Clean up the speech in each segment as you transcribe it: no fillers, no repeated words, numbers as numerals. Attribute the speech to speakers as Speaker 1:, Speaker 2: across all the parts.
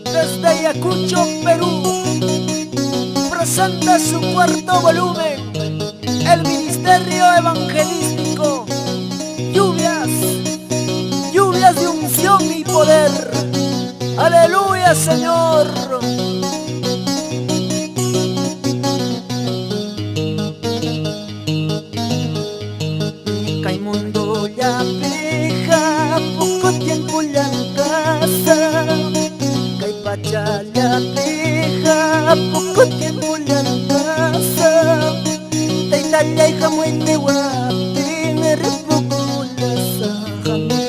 Speaker 1: Desde Ayacucho, Perú, presenta su cuarto volumen, el Ministerio Evangelístico. Lluvias, lluvias de unción y poder. Aleluya, Señor. Caimundo ya peja, poco tiempo ya en casa. Caipacha ya peja, poco tiempo ya en casa. Taitalla y jamuin de guapín, repoco la sajame.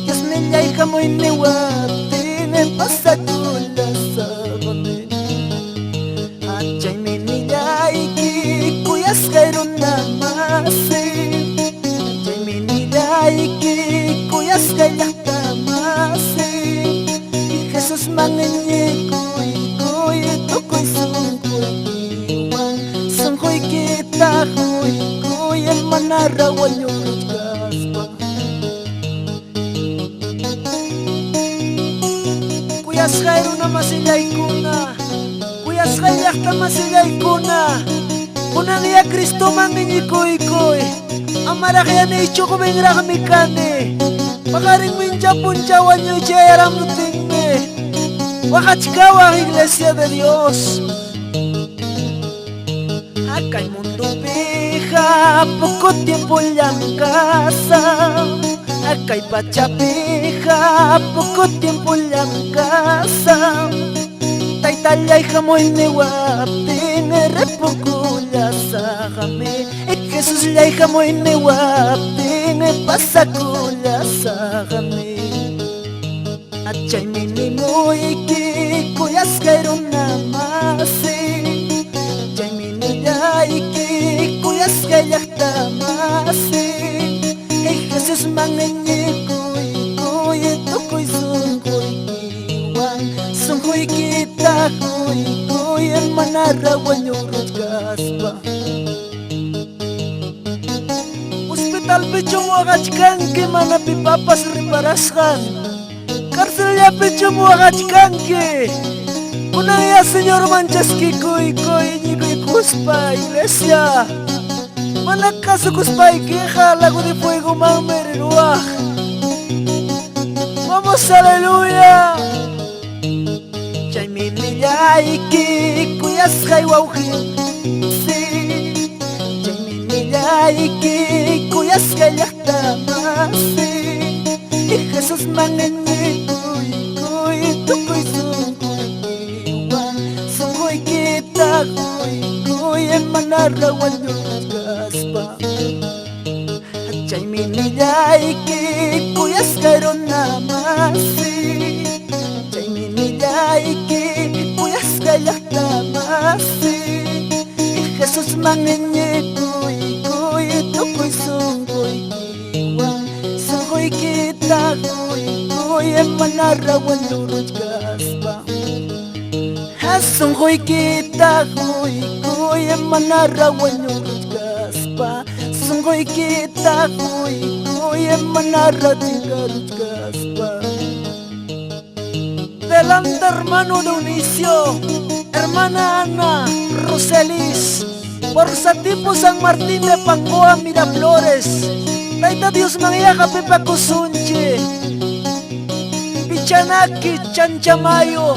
Speaker 1: Yasmilla y jamuin de guapín, pasa con la sajame. Achay menilla y ki, cuyas caeron namase. Iki kuyas kayak tamase y Jesús mangenye kuy tokoy sungkoy iwan sungkoy kita kuy el manarawan yung kaspa kuyas kairo na masilay kuna kuyas kayak tamasilay kuna kunang iya Kristo mangenye kuy amara kaya na ichoko bengra kami kane makaring mincha punchawan nyo ichayaram nutingme wakachikawa Iglesia de Dios. Acá el mundo peja, poco tiempo ya en casa. Acá hay pachapeja, poco tiempo ya en casa. Taitalla y jamoy neguapine, repoco ya sajame. Jesús ya hija muy neguapine, pasa con la sajame. Achay minimo iki, kuyas kairo namase. Achay minilla iki, kuyas kayak tamase. Jesús mangenye kuy tokoy sungkoy iwan sungkoy kita kuy el manarawan yung kaspa. Hospital pecho mo agachkanke mana pipapas reparaskan. Cárcel ya pecho mo agachkanke. Kuna ya Señor manchaski kuy ñigoy kuspa Iglesia. Mana caso kuspa queja lago de fuego mameruaj. Vamos, aleluya. Chay minilla iki kuyas haywauhin. Iki kuyas kayak tamase y Jesús mangenye kuy tokoy sungkoy iwan sungkoy kita kuy el manarawan yung kaspa. Achay minilla iki kuyas kairo namase. Achay minilla iki kuyas kayak tamase y Jesús mangenye tokoy sungkoy iwan sungkoy kita kuy el manarawan yung kaspa. Sungkoy kita kuy el manarawan yung kaspa. Sungkoy kita kuy el manarawan yung kaspa. Delante hermano Dionisio, hermana Ana Roselis, por Satipo San Martín de Pangoa, Miraflores, Taita Dios María Capepa Cosunche, Pichanaki, Chanchamayo,